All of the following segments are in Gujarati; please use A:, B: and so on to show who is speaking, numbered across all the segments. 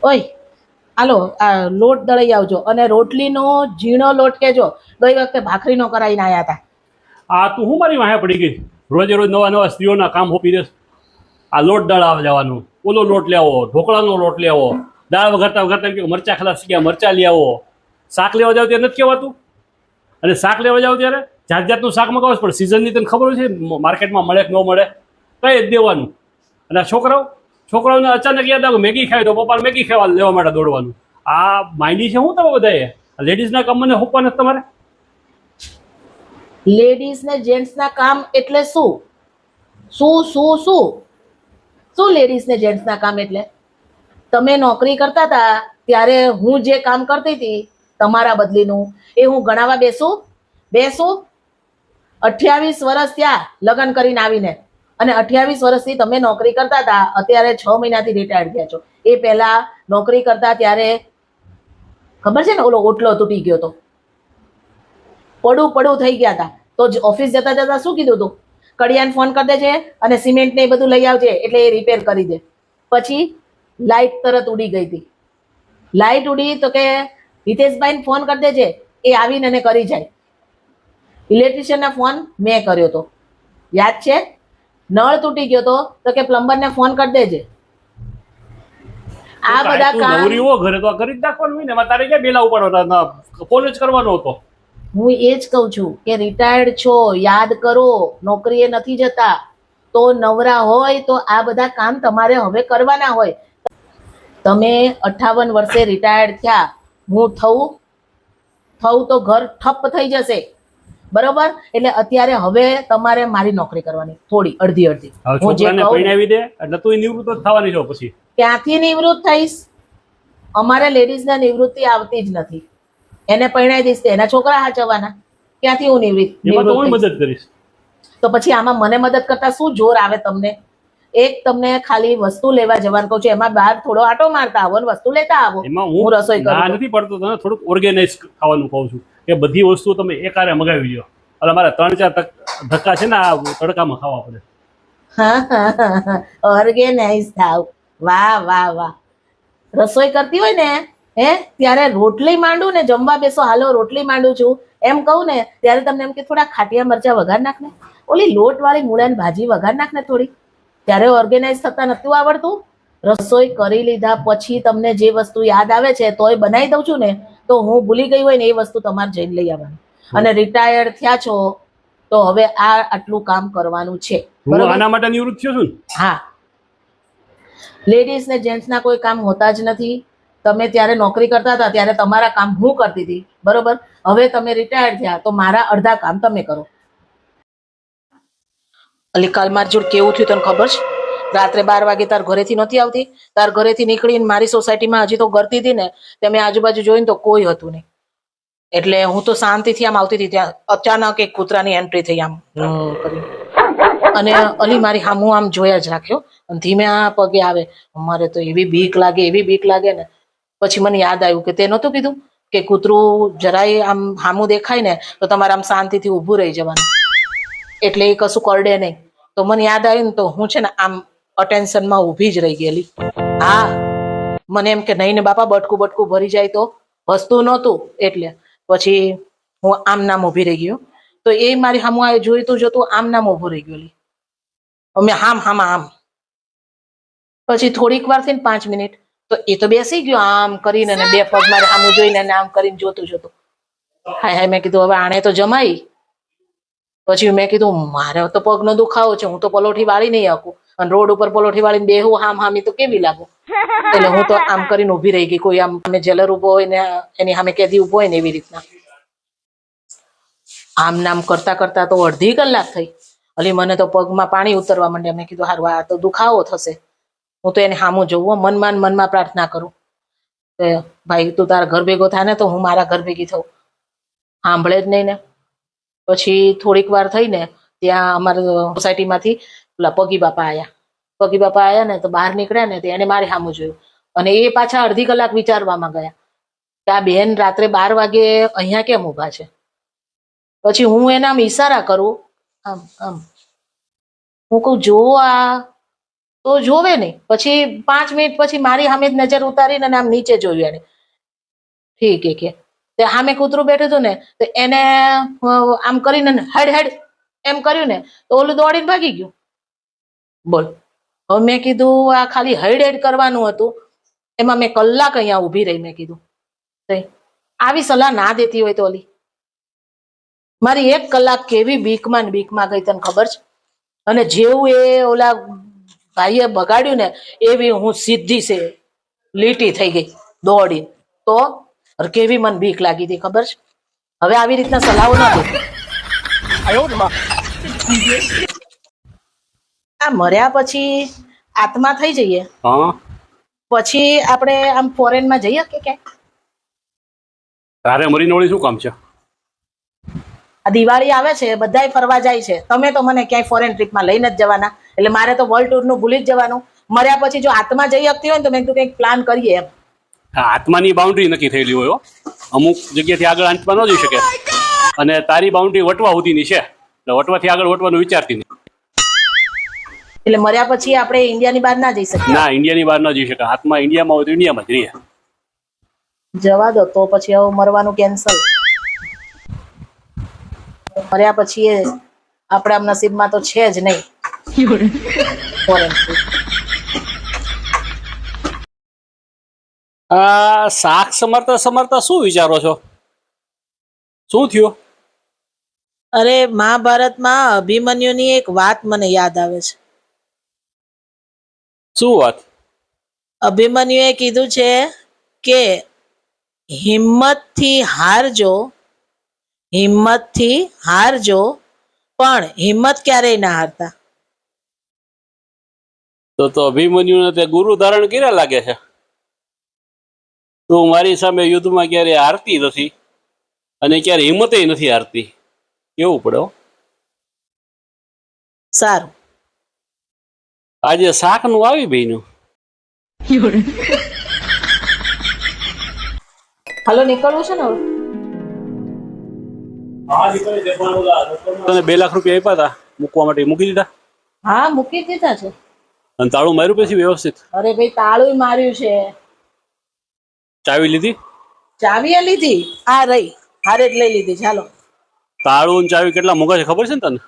A: ઓય હાલો આ લોટ દળાઈ આવજો અને રોટલીનો ઝીણો લોટ કેજો. ગઈ વખતે ભાખરીનો કરાવીને આવ્યા હતા.
B: આ તું હું મારી વાહે પડી ગઈ? રોજે રોજ નવા નવા સ્ત્રીઓના કામ હોપી દેશ. આ લોટ દળાવા જવાનું, ઓલો લોટ લેવો, ઢોકળાનો લોટ લેવો, દાળ વઘારતા વઘારતા એમ કે મરચા ખલાસ ગયા મરચા લઈ આવો. શાક લેવા જાવ ત્યારે નથી કહેવાતું? અને શાક લેવા જાવ ત્યારે જાત જાતનું શાક મગાવો પણ સિઝનની તને ખબર છે માર્કેટમાં મળે કે ન મળે, કઈ જ દેવાનું. અને આ છોકરાઓને અચાનક યાદ આવે મેગી ખાય તો પપ્પાને મેગી ખાવા લેવા માટે દોડવાનું. આ માઇન્ડી છે શું તમે બધાએ? લેડીઝના કામ મને હોપવા નથી તમારે?
A: લેડીઝ ને જેન્ટ્સના કામ એટલે શું? શું શું શું શું લેડીઝ ને જેન્ટ્સના કામ એટલે? તમે નોકરી કરતા હતા ત્યારે હું જે કામ કરતી હતી તમારા બદલીનું એ હું ગણાવવા બેસું? 28 વર્ષ ત્યાં લગ્ન કરીને આવીને, અને 28 વર્ષથી તમે નોકરી કરતા હતા, અત્યારે 6 મહિનાથી રિટાયર્ડ થયા છો. એ પહેલા નોકરી કરતા ત્યારે ખબર છે ને ઓલો ઓટલો તૂટી ગયો હતો, પડું થઈ ગયા હતા, તો ઓફિસ જતા જતા શું કીધું હતું? કડિયાને ફોન કરી દેજે અને સિમેન્ટ ને એ બધું લઈ આવજે એટલે એ રિપેર કરી દે. પછી લાઇટ તરત ઉડી ગઈ હતી. લાઇટ ઉડી તો કે હિતેશભાઈને ફોન કરી દેજે, એ આવીને એને કરી જાય. ઇલેક્ટ્રિશિયનને ફોન મેં કર્યો હતો, યાદ છે? નળ તૂટી ગયો તો કે પ્લમ્બરને ફોન કરી દેજે. આ બધા કામ
B: નવરી હો ઘરે તો કરી જ નાખવાનું હોય ને. એમાં તારે ક્યાં બેલા ઉપાડવાના? ફોન જ કરવાનો હતો.
A: હું એ જ કહું છું કે રિટાયર્ડ છો, યાદ કરો, નોકરીએ નથી જતા તો નવરા હોય તો આ બધા કામ તમારે હવે કરવાના હોય. તમે 58 વર્ષે રિટાયર્ડ થયા, હું થવું તો ઘર ઠપ થઈ જશે, બરોબર? એટલે અત્યારે હવે તમારે મારી નોકરી કરવાની, થોડી અડધી
B: હું જે પરણાવી દે એટલે તું નિવૃત્ત થવાની છો. પછી
A: ક્યાંથી નિવૃત્ત થઈશ? અમારે લેડીઝને નિવૃત્તિ આવતી જ નથી. એને પરણાવી દઈશ એના છોકરા હાચવવાના, ક્યાંથી હું
B: મદદ કરીશ?
A: તો પછી આમાં મને મદદ કરતા શું જોર આવે તમને? એક તમને ખાલી વસ્તુ લેવા જવાનું કહું છું, એમાં બહાર થોડો આટો મારતા આવો ને વસ્તુ લેતા આવો.
B: હું રસોઈ કરું નથી પડતો, તને થોડુંક ઓર્ગેનાઇઝ ખાવાનું કહું છું કે બધી વસ્તુ તમે એકારે મગાવી લો. એટલે મારે 3-4 ધક્કા છે ને આ તડકામાં ખાવા પડે.
A: ઓર્ગેનાઇઝ થાવ, વાહ વાહ વાહ. રસોઈ કરતી હોય ને ત્યારે રોટલી માંડું ને, જમવા બેસો હાલો રોટલી માંડું છું એમ કહું ને, ત્યારે તમને એમ કે થોડા ખાટિયા મરચા વઘાર નાખ ને, ઓલી લોટ વાળી મૂળાની ભાજી વઘાર નાખ ને થોડી. ત્યારે ઓર્ગેનાઇઝ થતા નથી આવડતું. રસોઈ કરી લીધા પછી તમને જે વસ્તુ યાદ આવે છે તોય બનાવી દઉં છું ને, તો હું ભૂલી ગઈ હોય ને એ વસ્તુ તમારે જઈને લઈ આવવાની. અને રિટાયર્ડ થયા છો તો હવે આટલું કામ કરવાનું છે.
B: આના માટે નિવૃત્ત થયો છું.
A: હા, લેડીઝ ને જેન્ટ્સ ના કોઈ કામ હોતા જ નથી. તમે ત્યારે નોકરી કરતા હતા ત્યારે તમારા કામ હું કરતી હતી, બરોબર? હવે તમે રિટાયર્ડ થયા તો મારા અડધા કામ તમે કરો. અલી કાલ માર જોડ કેવું થયું તને ખબર છે? રાત્રે 12 વાગે તાર ઘરેથી નથી આવતી, તાર ઘરેથી નીકળીને મારી સોસાયટીમાં હજી તો ગરતી હતી ને, તમે આજુબાજુ જોઈને તો કોઈ હતું નહીં. એટલે હું તો શાંતિથી આમ આવતી હતી, ત્યાં અચાનક એક કૂતરાની એન્ટ્રી થઈ આમ કરી, અને અલી મારી હામું આમ જોયા જ રાખ્યો, ધીમે આ પગે આવે. અમારે તો એવી બીક લાગે ને. પછી મને યાદ આવ્યું કે તે નહોતું કીધું કે કૂતરું જરાય આમ હામું દેખાય ને તો તમારે આમ શાંતિથી ઊભું રહી જવાનું, એટલે એ કશું કરડે નહીં. તો મને યાદ આવ્યું ને તો હું છે ને આમ અટેન્શનમાં ઊભી જ રહી ગયેલી. હા, મને એમ કે નહીં ને બાપા બટકું ભરી જાય તો વસ્તુ નહોતું, એટલે પછી હું આમ નામ ઊભી રહી ગયો. તો એ મારી હામું આ જોતું આમ નામ ઊભું રહી ગયેલી. અમે આમ પછી થોડીક વાર થઈને 5 મિનિટ તો એ તો બેસી ગયો આમ કરીને, બે પગ મારે સામું જોઈને આમ કરીને જોતું. હાય મેં કીધું હવે આણે તો જમાઈ. પછી મેં કીધું મારે તો પગનો દુખાવો છે, હું તો પલોઠી વાળી નહીં શકું, અને રોડ ઉપર પલોઠી વાળીને બેહું હામી તો કેવી લાગુ. એટલે હું તો આમ કરીને ઉભી રહી ગઈ, કોઈ આમ જેલર ઉભો હોય ને એની સામે કેદી ઉભો હોય ને એવી રીતના. આમ નામ કરતા કરતા તો અડધી કલાક થઈ. અલી મને તો પગમાં પાણી ઉતરવા માંડ્યા. મેં કીધું હારું આ તો દુખાવો થશે. હું તો એને સામું જોવું, મનમાં પ્રાર્થના કરું કે ભાઈ તું તારા ઘર ભેગો થાય ને તો હું મારા ઘર ભેગી થઉં. સાંભળે જ નહીં ને. પછી થોડીક વાર થઈને ત્યાં અમારા સોસાયટીમાંથી પેલા પગી બાપા આવ્યા ને તો બહાર નીકળ્યા ને એને મારે સામું જોયું, અને એ પાછા અડધી કલાક વિચારવામાં ગયા કે આ બેન રાત્રે 12 વાગે અહીંયા કેમ ઊભા છે. પછી હું એના આમ ઈશારા કરું, આમ હું કહું જો આ તો જોવે નહીં. પછી 5 મિનિટ પછી મારી સામે જ નજર ઉતારીને આમ નીચે જોયું એને. ઠીક કે તે સામે કૂતરું બેઠું હતું ને તો એને આમ કરીને હેડ હેડ એમ કર્યું ને તો ઓલું દોડીને ભાગી ગયું. બોલ. હવે મેં કીધું આ ખાલી હેડ હેડ કરવાનું હતું, એમાં મેં કલાક અહીંયા ઊભી રહી. મેં કીધું આવી સલાહ ના દેતી હોય તો ઓલી મારી 1 કલાક કેવી બીકમાં ને બીકમાં ગઈ તને ખબર છે. અને જેવું એ ઓલા ભાઈએ બગાડ્યું ને એવી હું સીધી છે લીટી થઈ ગઈ દોડી. તો કેવી મને બીક લાગી હતી ખબર છે. હવે આવી રીતના સલાહો ના દેતી. આ મર્યા પછી આત્મા થઈ જઈએ
B: હા,
A: પછી આપણે આમ ફોરેનમાં જઈએ કે ક્યાંય?
B: તારે મરીને વળી શું કામ છે?
A: આ દિવાળી આવે છે, બધાય ફરવા જાય છે, તમે તો મને ક્યાંય ફોરેન ટ્રીપમાં લઈને જ જવાના. એટલે મારે તો વર્લ્ડ ટૂર નું ભૂલી જ જવાનું. મર્યા પછી જો આત્મા જઈ શકતી હોય ને તો મેં કીધું કંઈક પ્લાન કરીએ એમ.
B: આ આત્માની બાઉન્ડ્રી નક્કી થયેલી હોય હો. અમુક જગ્યાથી આગળ આત્મા ન જઈ શકે અને તારી બાઉન્ડ્રી વટવા સુધીની છે એટલે વટવાથી આગળ વટવાનું વિચારતી નહીં.
A: એટલે મર્યા પછી આપણે ઇન્ડિયાની બહાર ના જઈ શકીએ?
B: ના, ઇન્ડિયાની બહાર ન જઈ શકે. આત્મા ઇન્ડિયામાં હોય તો ઇન્ડિયામાં જ રહે.
A: જવા દો તો પછી હવે મરવાનું કેન્સલ. મર્યા પછી એ આપણા નસીબમાં તો છે જ નહીં ફોરેન ટ્રીપ.
B: આ શાક સમારતા સમારતા શું વિચારો છો? શું થયું?
A: અરે મહાભારતમાં અભિમન્યુની એક વાત મને યાદ આવે છે.
B: શું વાત?
A: અભિમન્યુએ કીધું છે કે હિંમતથી હારજો પણ હિંમત ક્યારેય ના હારતા.
B: તો અભિમન્યુને તે ગુરુ ધારણ કર્યા લાગે છે. તું મારી સામે યુદ્ધમાં ક્યારે હારતી નથી અને ક્યારે હિંમતે નથી હારતી. કેવું પડે હો.
A: સારું,
B: આજે શાકનું આવી બન્યું.
A: હાલો નીકળવું છે ને હવે?
B: તને 2 લાખ રૂપિયા આપ્યા હતા મૂકવા માટે, મૂકી દીધા?
A: હા મૂકી દીધા છે.
B: અને તાળું માર્યું પછી વ્યવસ્થિત?
A: અરે ભાઈ તાળું માર્યું છે.
B: ચાવી લીધી?
A: ચાવી લીધી, આ રહી હારે જ લઈ લીધી. ચાલો.
B: તાળું અને ચાવી કેટલા મોંઘા છે ખબર છે ને તને?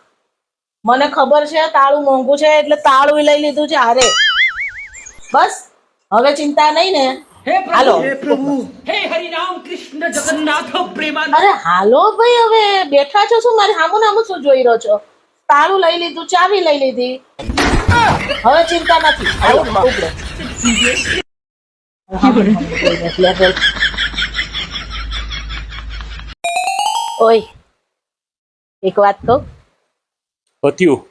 A: મને ખબર છે તાળું મોંઘું છે એટલે તાળું લઈ લીધું છે હારે. બસ હવે ચિંતા નહીં ને? હાલો.
C: हे हरि राम कृष्ण जगन्नाथ प्रेमान
A: અરે હાલો ભાઈ, હવે બેઠા છો શું? મારી હામું નામું શું જોઈ રહ્યો છો? તાળું લઈ લીધું, ચાવી લઈ લીધી, હવે ચિંતા નથી. હાલો, ઉપડો. ઓય એક વાત કહું?
B: પત્યું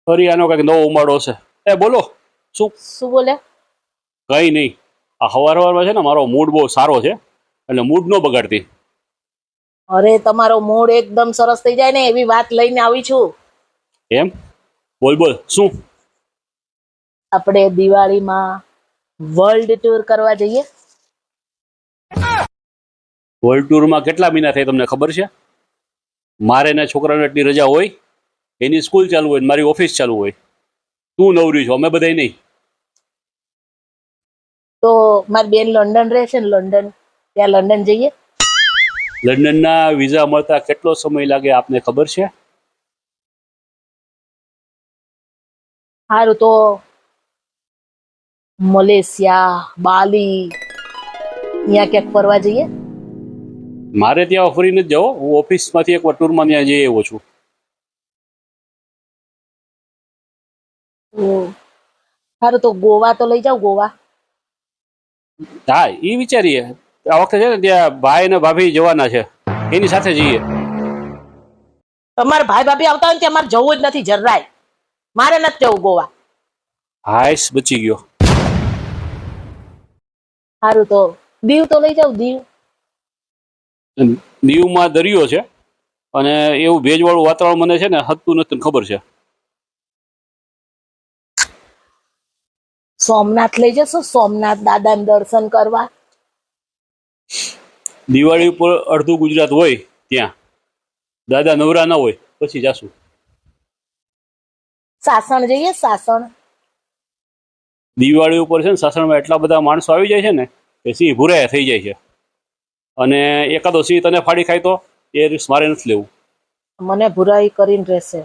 B: ફરી આનો કઈક નવો ઉમાડો છે. એ બોલો.
A: શું બોલ્યા?
B: કઈ નહીં. આ સવારમાં છે ને મારો મૂડ બહુ સારો છે એટલે મૂડ ન બગાડતી.
A: અરે તમારો મૂડ એકદમ સરસ થઈ જાય ને એવી વાત લઈને આવી છું.
B: એમ? બોલ બોલ. શું?
A: આપણે દિવાળીમાં વર્લ્ડ ટૂર કરવા જઈએ.
B: વર્લ્ડ ટૂરમાં કેટલા મહિના થાય તમને ખબર છે? મારે ને છોકરાને એટલી રજા હોય, એની સ્કૂલ ચાલુ હોય, મારી ઓફિસ ચાલુ હોય. તું નવરી છો, અમે બધા નહીં.
A: તો મારી બેન લંડન રહે છે ને, લંડન, ત્યાં લંડન જઈએ.
B: લંડનના વિઝા મળતા કેટલો સમય લાગે આપને ખબર છે?
A: સારું તો મલેશિયા, બાલી, અહીંયા ક્યાંક ફરવા જઈએ.
B: મારે ત્યાં ફરી નથી જાઓ. હું ઓફિસમાંથી એકવાર ટૂરમાં ત્યાં જઈ આવ્યો છું.
A: સારું તો ગોવા તો લઈ જાવ. ગોવા
B: હા, એ વિચારીએ. આ વખતે છે ને ત્યાં ભાઈ ને ભાભી જવાના છે, એની સાથે જઈએ.
A: તમારા ભાઈ ભાભી આવતા હોય ને ત્યાં મારે જવું જ નથી જરાય. મારે નથી જવું ગોવા.
B: હાઈસ બચી ગયો.
A: સારું તો દીવ તો લઈ જાવ. દીવ
B: દીવમાં દરિયો છે અને એવું ભેજવાળું વાતાવરણ મને છે ને હદતું નથી, તને ખબર છે.
A: સોમનાથ લઈ જશો? સોમનાથ દાદાને દર્શન કરવા.
B: દિવાળી ઉપર અડધું ગુજરાત હોય ત્યાં, દાદા નવરા ના હોય પછી જાશું.
A: સાસણ જઈએ. સાસણ
B: દિવાળી ઉપર છે ને સાસણમાં એટલા બધા માણસો આવી જાય છે ને કે સિંહ ભૂરાયા થઈ જાય છે, અને એકાદો સિંહ તને ફાડી ખાય તો એ રિસ્ક મારે નથી લેવું.
A: મને ભુરાઈ કરીને રહેશે.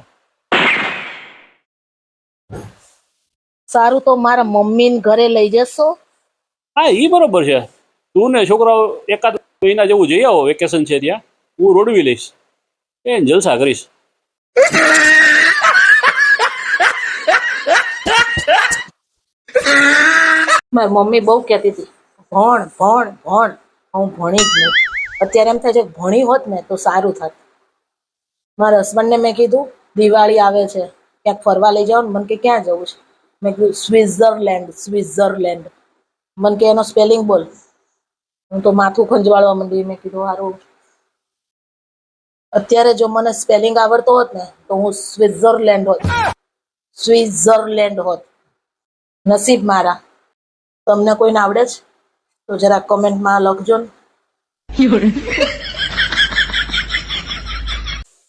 A: સારું, તો મારા મમ્મીને ઘરે લઈ જશો?
B: હા, એ બરોબર છે. તું ને છોકરાઓ એકાદ મહિના જેવું જઈ આવો, વેકેશન છે ત્યાં, હું રોડવી લઈશ, એ જલસા કરીશ.
A: મારી મમ્મી બહુ કહેતી હતી ભણ ભણ ભણ, હું ભણી જ નહીં. અત્યારે એમ થાય છે ભણી હોત ને તો સારું થાત. મારા હસબન્ડને મેં કીધું દિવાળી આવે છે, ક્યાંક ફરવા લઈ જાઓ ને. મને કે ક્યાં જવું છે? મેં કીધું સ્વિટ્ઝરલેન્ડ. સ્વિટ્ઝરલેન્ડ. મને કે એનો સ્પેલિંગ બોલ. હું તો માથું ખંજવાળવા માંડી. મેં કીધું હારું, અત્યારે જો મને સ્પેલિંગ આવડતો હોત ને તો હું સ્વિટ્ઝરલેન્ડ હોત. સ્વિટ્ઝરલેન્ડ હોત. નસીબ મારા. તમને કોઈને આવડે છે તો જરા કમેન્ટમાં લખજો ને.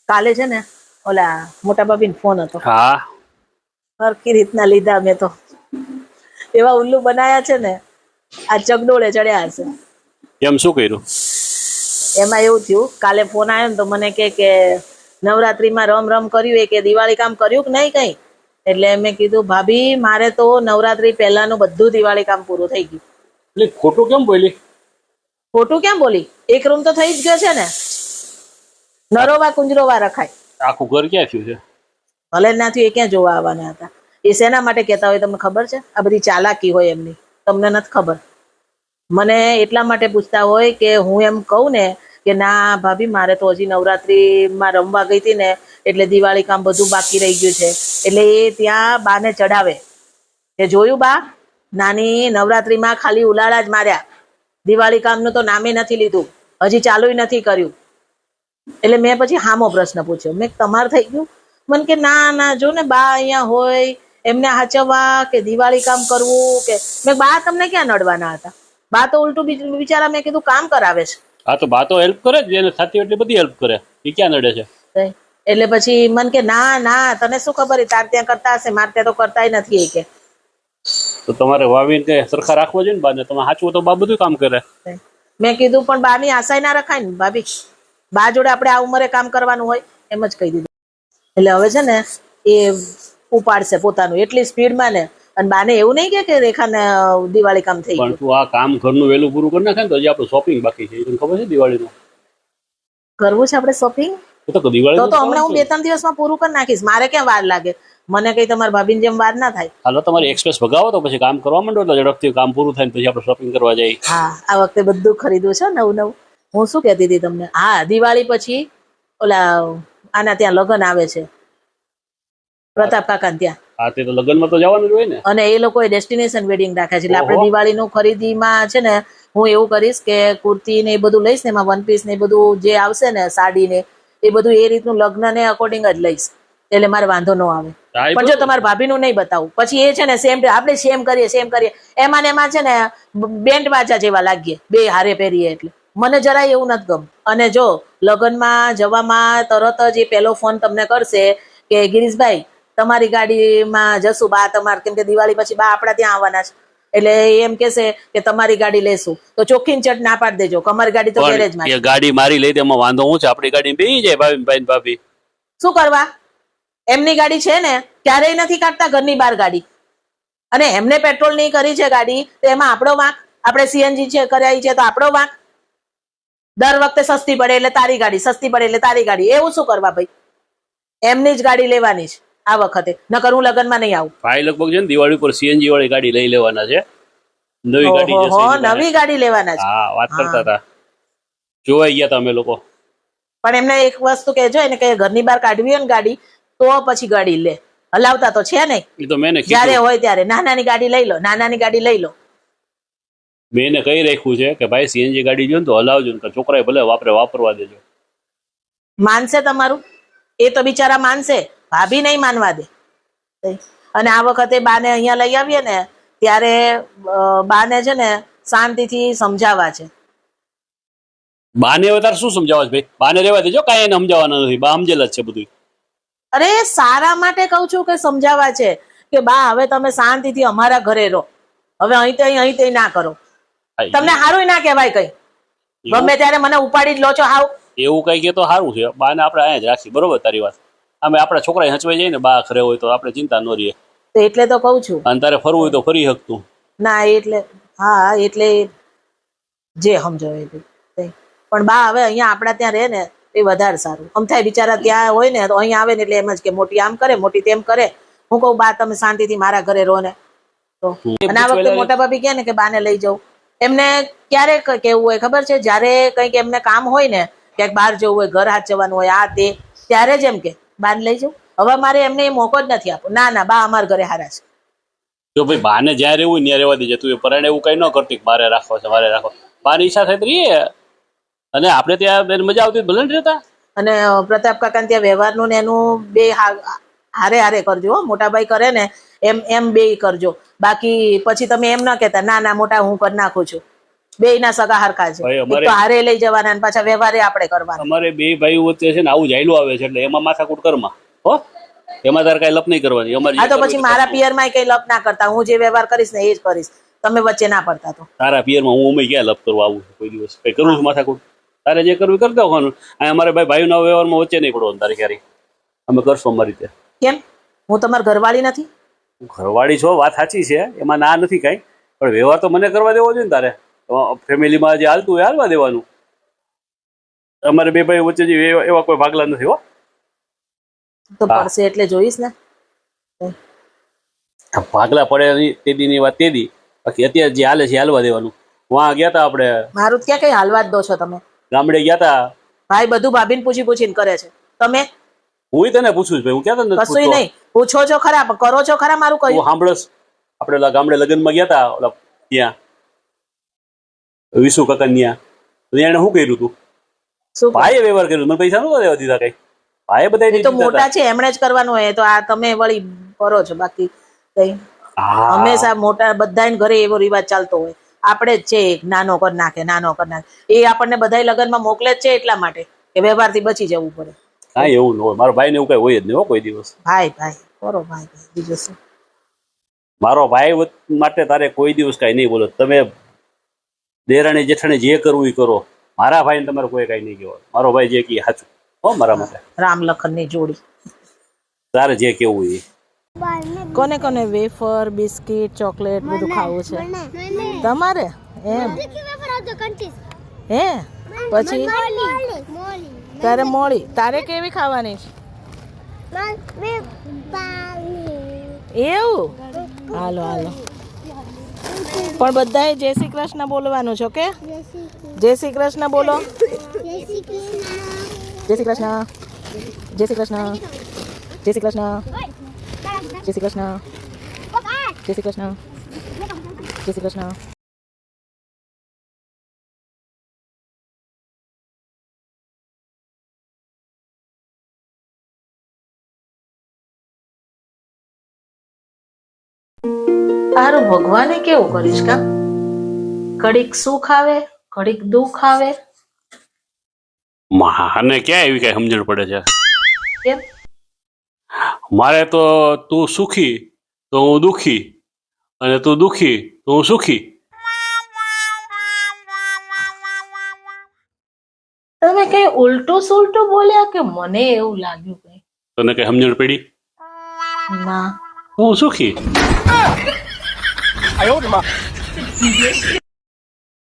A: કાલે છે ને ઓલા મોટા ભાભીનો ફોન હતો.
B: હા,
A: સરખી રીતના લીધા મેં તો. એવા ઉલ્લુ બનાયા છે ને, આ ચગડોળે ચડ્યા હશે.
B: એમ શું કર્યું?
A: એમાં એવું થયું, કાલે ફોન આવ્યો ને તો મને કે નવરાત્રીમાં રમ રમ કર્યું એ કે દિવાળી કામ કર્યું કે નહીં કઈ? એટલે મેં કીધું ભાભી મારે તો નવરાત્રી પહેલાનું બધું દિવાળી કામ પૂરું થઈ ગયું.
B: એટલે ખોટું કેમ બોલી?
A: ખોટું કેમ બોલી? એક રૂમ તો થઈ જ ગયો છે ને. નરોવા કુંજરોવા રખાય.
B: આખું ઘર ક્યાં થયું છે?
A: ભલે ના થયું, એ ક્યાં જોવા આવવાના હતા? એ શેના માટે કહેતા હોય તમને ખબર છે? આ બધી ચાલાકી હોય એમની, તમને નથી ખબર. મને એટલા માટે પૂછતા હોય કે હું એમ કહું ને કે ના ભાભી મારે તો હજી નવરાત્રીમાં રમવા ગઈ હતી ને એટલે દિવાળી કામ બધું બાકી રહી ગયું છે. એટલે એ ત્યાં બાને ચડાવે કે જોયું બા, નાની નવરાત્રીમાં ખાલી ઉલાળા જ માર્યા, દિવાળી કામનું તો નામે નથી લીધું, હજી ચાલુય નથી કર્યું. એટલે મેં પછી હામો પ્રશ્ન પૂછ્યો, મેં તમારે થઈ ગયું? મને કે ના ના, જો ને બા અહીંયા હોય, એમને હાચવવા કે દિવાળી કામ કરવું કે. મેં બા તમને ક્યાં નડવાના હતા? બા તો ઉલટું બિચારા મેં કીધું કામ કરાવે છે.
B: હા, તો બા તો હેલ્પ કરે જ, એને થતી એટલી બધી હેલ્પ કરે, એ ક્યાં નડે છે?
A: એટલે પછી મન કે ના ના, તને શું ખબર, તાર ત્યાં કરતા હશે, મારે ત્યાં તો કરતાય નથી. એ કે
B: તો તમારે વાવીને કે સરખા રાખવો જોઈએ ને બાને, તમે સાચવું તો બા બધું કામ કરે.
A: મેં કીધું પણ બાની આશાય ના રખાય ને ભાભી. બા જોડે આપણે આ ઉંમરે કામ કરવાનું હોય એમ જ કહી દીધું. એટલે હવે છે ને એ ઉપાડશે પોતાનું એટલી સ્પીડમાં ને. અને બાને એવું નહીં કે રેખાને દિવાળી કામ થઈ
B: પણ
A: ગયું.
B: તું આ કામ ઘરનું વહેલું પૂરું કરી નાખે ને તો હજી આપણું શોપિંગ બાકી છે, તને ખબર છે દિવાળીનું?
A: કરવું છે આપણે શોપિંગ?
B: તો દિવાળી
A: તો હમણાં હું 2-3 દિવસમાં પૂરું કરી નાખીશ. મારે ક્યાં વાર લાગે? મને કઈ તમારા ભાભીની જેમ વાર ના થાય.
B: હાલો, તમારી એક્સપ્રેસ ભગાવો તો પછી કામ કરવા માંડો, એટલે ઝડપથી કામ પૂરું થાય ને પછી આપણે શોપિંગ કરવા જઈએ.
A: હા, આ વખતે બધું ખરીદવું છે નવું નવું. હું શું કહેતી હતી તમને? હા, દિવાળી પછી ઓલા આના ત્યાં લગ્ન આવે છે, પ્રતાપ કાકા ત્યાં.
B: હા, તે તો લગ્નમાં તો જવાનું જ હોય ને.
A: અને એ લોકોએ ડેસ્ટિનેશન વેડિંગ રાખ્યા છે. એટલે આપણે દિવાળીનું ખરીદીમાં છે ને હું એવું કરીશ કે કુર્તી ને એ બધું લઈશ ને, એમાં વન પીસ ને એ બધું જે આવશે ને, સાડી ને એ બધું એ રીતનું લગ્ન ને અકોર્ડિંગ જ લઈશ. એટલે મારે વાંધો ન આવે. પણ જો તમારા ભાભીનું નહીં બતાવું પછી એ છે ને આપણે સેમ કરીએ એમાં ને એમાં છે ને બેન્ડ બાજા જેવા લાગીએ બે હારે પહેરીએ. એટલે મને જરાય એવું નથી ગમતું. અને જો લગ્નમાં જવામાં તરત જ એ પહેલો ફોન તમને કરશે કે ગિરીશભાઈ તમારી ગાડીમાં જશું બા તમારે, કેમ કે દિવાળી પછી બા આપણા ત્યાં આવવાના છે. એટલે એમ કેશે કે તમારી ગાડી લેશું, તો ચોખ્ખી ચટ ના પાડી દેજો કે અમારી ગાડી તો ગેરેજમાં છે.
B: ગાડી મારી લઈ દે, એમાં વાંધો હું છે? આપણી ગાડી બેસી જાય ભાભી.
A: શું કરવા? એમની ગાડી છે ને, ક્યારેય નથી કાઢતા ઘરની બહાર ગાડી. અને એમને પેટ્રોલ ની કરી છે ગાડી, તો એમાં આપણો વાંક? આપણે સીએનજી છે કરાવી છે તો આપણો વાંક? દર વખતે સસ્તી પડે એટલે તારી ગાડી, સસ્તી પડે એટલે તારી ગાડી, એવું શું કરવા ભાઈ? એમની જ ગાડી લેવાની છે આ વખતે, નકર હું લગ્નમાં નહીં આવું.
B: ભાઈ લગભગ છે ને દિવાળી પર સીએનજી વાળી ગાડી લઈ લેવાના છે, નવી ગાડી જશે.
A: નવી ગાડી લેવાના છે.
B: હા, વાત કરતા હતા, જોવાઈ ગયા તમે લોકો.
A: પણ એમને એક વસ્તુ કહેજો, એને કે ઘરની બહાર કાઢવી હોય ને ગાડી તો પછી ગાડી લે. હલાવતા તો છે નહીં.
B: એ તો મેં
A: જયારે હોય ત્યારે નાનાની ગાડી લઈ લો, નાનાની ગાડી લઈ લો.
B: મેં એને કહી રાખ્યું છે કે ભાઈ સીએનજી ગાડી જો ને તો હલાવજો ને, છોકરાએ ભલે વાપરવા દેજો.
A: માનશે તમારું? એ તો બિચારા માનશે, ભાભી નહીં માનવા દે. અને આ વખતે બાને અહીંયા લઈ આવીએ ને ત્યારે બાને છે ને શાંતિથી સમજાવવા છે.
B: બાને હવે તારે શું સમજાવવા છે ભાઈ? બાને રહેવા દેજો, કાંઈ એને સમજાવવાના નથી, બા સમજેલા જ છે બધું.
A: અરે સારા માટે કઉ છું કે સમજાવવા છે કે બા હવે તમે શાંતિથી અમારા ઘરે રહો. હવે અહીં તે ના કરો.
B: હા,
A: તમને સારું ના કહેવાય કઈ. ગમે ત્યારે મને ઉપાડી જ લો છો હાવ.
B: એવું કઈ કે તો સારું છે. બાને આપણે અહીંયા જ રાખી. બરોબર તારી વાત. અમે આપણા છોકરા હચવાઈ જાય ને બા ઘરે હોય તો આપણે ચિંતા ન રહીએ.
A: તો એટલે તો કઉ છું.
B: અને તારે ફરવું હોય તો ફરી શકતું.
A: ના એટલે હા એટલે જે સમજો એ પણ બા હવે અહીંયા આપણા ત્યાં રહે ને એ વધારે સારું. આમ થાય બિચારા ત્યાં હોય ને તો અહીંયા આવે ને એટલે એમ જ કે મોટી આમ કરે મોટી તેમ કરે. હું કહું બા તમે શાંતિથી મારા ઘરે રહો ને તો. અને આ વખતે મોટા ભાભી કહે ને કે બાને લઈ જાઉં. એમને ક્યારે કેવું હોય ખબર છે? જયારે કંઈક એમને કામ હોય ને ક્યાંક બહાર જવું હોય ઘર હાથ જવાનું હોય આ તે ત્યારે જ એમ કે બાને લઈ જાઉં. હવે મારે એમને એ મોકો જ નથી આપો. ના બા અમારા ઘરે હારા છે.
B: જો ભાઈ બાને જ્યાં રહેવું ત્યાં રહેવા દેજે. તું એ પરાણે એવું કઈ ન કરતી મારે રાખો છે મારે રાખો. બાની ઈચ્છા થાય તો રહીએ. અને આપણે ત્યાં મજા આવતી ભલે ને રહેતા.
A: અને પ્રતાપ કાકા ત્યાં વ્યવહારનું ને એનું બે હારે કરજો. મોટાભાઈ કરે ને એમ બે કરજો. બાકી પછી તમે એમ ના કહેતા ના મોટા હું કરી નાખું છું. બે ના સગા હરખા છે. એક તો હારે લઈ જવાના અને પાછા વ્યવહારે આપણે કરવાના.
B: અમારે બે ભાઈ વચ્ચે છે ને આવું જાયલું આવે છે એટલે એમાં માથાકૂટ કરમાં હો. એમાં તારે કઈ લપ નહીં કરવાની. અમારી
A: હા તો પછી મારા પિયરમાં કઈ લપ ના કરતા. હું જે વ્યવહાર કરીશ ને એ જ કરીશ. તમે વચ્ચે ના પડતા તો.
B: તારા પિયરમાં હું અમે ક્યાં લપ કરવા આવું કોઈ દિવસ કઈ કરું છું માથાકૂટ? તારે જે કરવું કરી દેવાનું. આ અમારે ભાઈઓના વ્યવહારમાં વચ્ચે નહીં પડવાનું તારે ક્યારેય. અમે કરશું અમારી રીતે.
A: કેમ હું તમારી ઘરવાળી નથી?
B: ઘરવાળી છો વાત સાચી છે એમાં ના નથી કઈ. પણ વ્યવહાર તો મને કરવા દેવો જોઈએ ને તારે. ફેમિલીમાં જે હાલતું હોય હાલવા દેવાનું. અમારે બે ભાઈ વચ્ચે જે એવા કોઈ ભાગલા નથી હો.
A: તો પડશે એટલે જોઈશ ને.
B: ભાગલા પડે તે દીની વાત તે દી. બાકી અત્યારે જે હાલે છે હાલવા દેવાનું. વહાં ગયા તા આપણે
A: મારું ક્યાં કઈ હાલવા જ દો છો તમે?
B: ગામડે ગયા તા.
A: ભાઈ બધું ભાભીને પૂછીને કરે છે. તમે
B: હું તને પૂછું છું હું ક્યાં તને
A: કશું નહીં પૂછો છો ખરા પણ કરો છો ખરા મારું કહ્યું?
B: સાંભળસ આપણે ઓલા ગામડે લગ્નમાં ગયા તા ઓલા ત્યાં વિશુ કાકા ત્યાં એને શું કર્યું તું?
A: શું
B: ભાઈએ વ્યવહાર કર્યો. મને પૈસા નતા દેવા દીધા કઈ. ભાઈએ બધા
A: તો મોટા છે એમણે જ કરવાનું હોય. તો આ તમે વળી કરો છો. બાકી કઈ હંમેશા મોટા બધાને ઘરે એવો રિવાજ ચાલતો હોય. આપણે જ છે નાનો કર નાખે. એ આપણને બધા લગ્નમાં મોકલે જ છે એટલા માટે કે વ્યવહારથી બચી જવું પડે.
B: હા એવું ન હોય. મારો ભાઈ ને એવું કઈ હોય જ નહીં હો કોઈ દિવસ.
A: ભાઈ કરો ભાઈ બીજું શું?
B: મારો ભાઈ માટે તારે કોઈ દિવસ કઈ નહીં બોલો. તમે દેરાણી જેઠાણી જે કરવું એ કરો. મારા ભાઈ ને તમારે કોઈ કઈ નહીં કહેવાનું. મારો ભાઈ જે કહે સાચું હો મારા માટે.
A: રામ લખન ની જોડી.
B: તારે જે કેવું એ.
A: કોને કોને વેફર બિસ્કિટ ચોકલેટ બધું ખાવું છે? તમારે એમ હે? પછી તારે મોળી તારે કેવી ખાવાની છે? એવું? હાલો પણ બધાએ જય શ્રી કૃષ્ણ બોલવાનું છે ઓકે? જય શ્રી કૃષ્ણ બોલો. જય શ્રી કૃષ્ણ. જય શ્રી કૃષ્ણ. જય શ્રી કૃષ્ણ. જય શ્રી કૃષ્ણ. જય શ્રી કૃષ્ણ. જય શ્રી કૃષ્ણ. તારું ભગવાને કેવું કરીશ કા? ઘડીક સુખ આવે ઘડીક દુઃખ આવે.
B: માને ક્યાં એવી કઈ સમજણ પડે છે?
A: કેમ?
B: મારે તો તું સુખી તો હું દુઃખી અને તું દુઃખી તો હું સુખી.
A: તમે કઈ ઉલટું સુલટું બોલ્યા કે મને એવું લાગ્યું કઈ?
B: તને કઈ સમજણ પડી?
A: ના
B: હું સુખી.